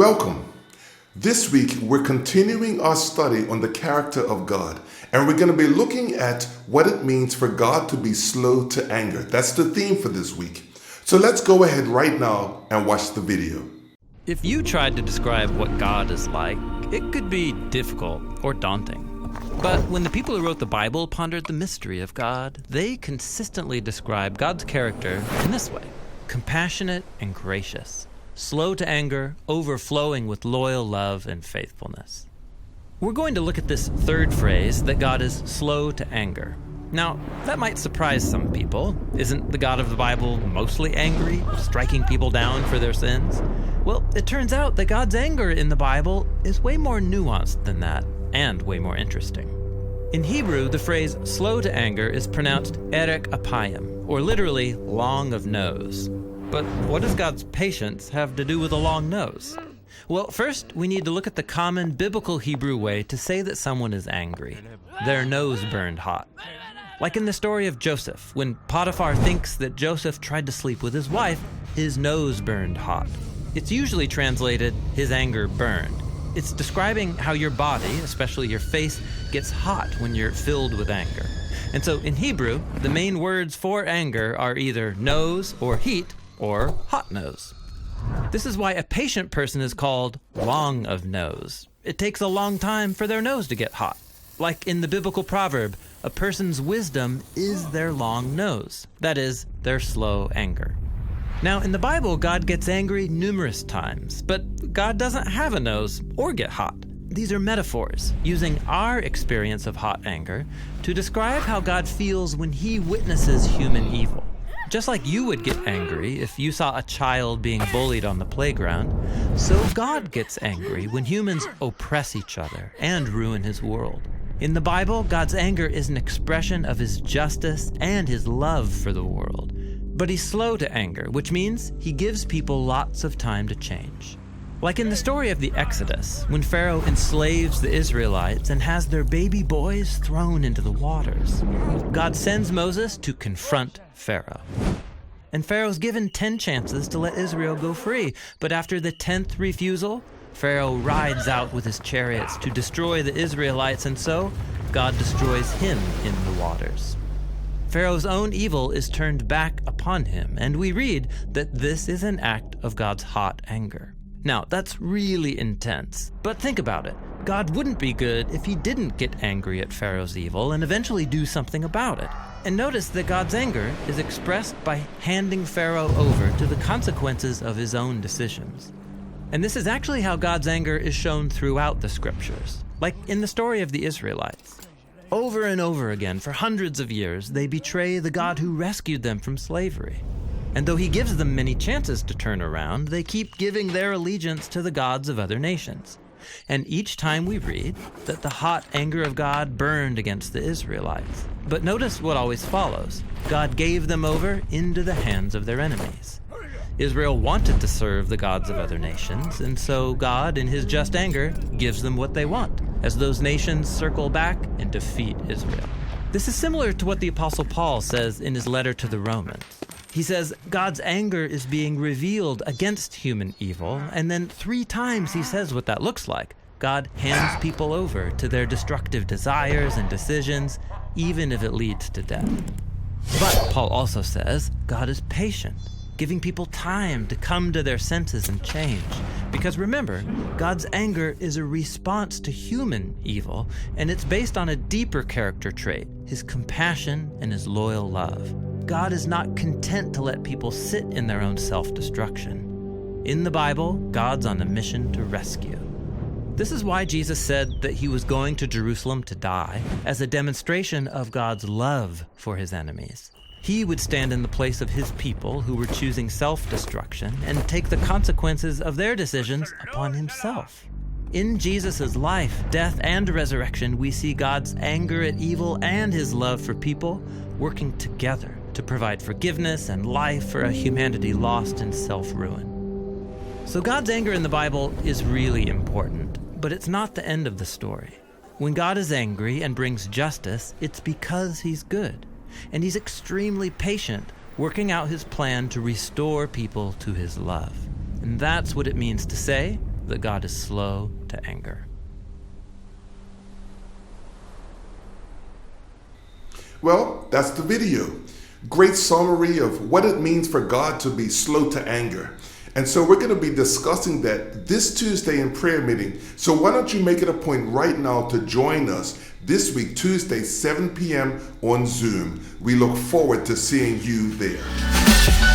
Welcome. This week, we're continuing our study on the character of God, and we're going to be looking at what it means for God to be slow to anger. That's the theme for this week. So let's go ahead right now and watch the video. If you tried to describe what God is like, it could be difficult or daunting. But when the people who wrote the Bible pondered the mystery of God, they consistently describe God's character in this way: compassionate and gracious, slow to anger, overflowing with loyal love and faithfulness. We're going to look at this third phrase, that God is slow to anger. Now, that might surprise some people. Isn't the God of the Bible mostly angry, striking people down for their sins? Well, it turns out that God's anger in the Bible is way more nuanced than that, and way more interesting. In Hebrew, the phrase slow to anger is pronounced erek apayim, or literally long of nose. But what does God's patience have to do with a long nose? Well, first, we need to look at the common biblical Hebrew way to say that someone is angry. Their nose burned hot. Like in the story of Joseph, when Potiphar thinks that Joseph tried to sleep with his wife, his nose burned hot. It's usually translated, his anger burned. It's describing how your body, especially your face, gets hot when you're filled with anger. And so in Hebrew, the main words for anger are either nose or heat, or hot nose. This is why a patient person is called long of nose. It takes a long time for their nose to get hot. Like in the biblical proverb, a person's wisdom is their long nose. That is, their slow anger. Now, in the Bible, God gets angry numerous times, but God doesn't have a nose or get hot. These are metaphors, using our experience of hot anger to describe how God feels when he witnesses human evil. Just like you would get angry if you saw a child being bullied on the playground, so God gets angry when humans oppress each other and ruin his world. In the Bible, God's anger is an expression of his justice and his love for the world. But he's slow to anger, which means he gives people lots of time to change. Like in the story of the Exodus, when Pharaoh enslaves the Israelites and has their baby boys thrown into the waters. God sends Moses to confront Pharaoh. And Pharaoh's given 10 chances to let Israel go free, but after the 10th refusal, Pharaoh rides out with his chariots to destroy the Israelites, and so God destroys him in the waters. Pharaoh's own evil is turned back upon him, and we read that this is an act of God's hot anger. Now, that's really intense, but think about it. God wouldn't be good if he didn't get angry at Pharaoh's evil and eventually do something about it. And notice that God's anger is expressed by handing Pharaoh over to the consequences of his own decisions. And this is actually how God's anger is shown throughout the scriptures, like in the story of the Israelites. Over and over again, for hundreds of years, they betray the God who rescued them from slavery. And though he gives them many chances to turn around, they keep giving their allegiance to the gods of other nations. And each time we read that the hot anger of God burned against the Israelites. But notice what always follows. God gave them over into the hands of their enemies. Israel wanted to serve the gods of other nations, and so God, in his just anger, gives them what they want, as those nations circle back and defeat Israel. This is similar to what the Apostle Paul says in his letter to the Romans. He says God's anger is being revealed against human evil, and then 3 times he says what that looks like. God hands people over to their destructive desires and decisions, even if it leads to death. But Paul also says God is patient, giving people time to come to their senses and change. Because remember, God's anger is a response to human evil, and it's based on a deeper character trait, his compassion and his loyal love. God is not content to let people sit in their own self-destruction. In the Bible, God's on a mission to rescue. This is why Jesus said that he was going to Jerusalem to die, as a demonstration of God's love for his enemies. He would stand in the place of his people who were choosing self-destruction and take the consequences of their decisions upon himself. In Jesus' life, death, and resurrection, we see God's anger at evil and his love for people working together to provide forgiveness and life for a humanity lost in self-ruin. So God's anger in the Bible is really important, but it's not the end of the story. When God is angry and brings justice, it's because he's good. And he's extremely patient, working out his plan to restore people to his love. And that's what it means to say, that God is slow to anger. Well, that's the video. Great summary of what it means for God to be slow to anger. And so we're going to be discussing that this Tuesday in prayer meeting. So why don't you make it a point right now to join us this week, Tuesday, 7 p.m. on Zoom. We look forward to seeing you there.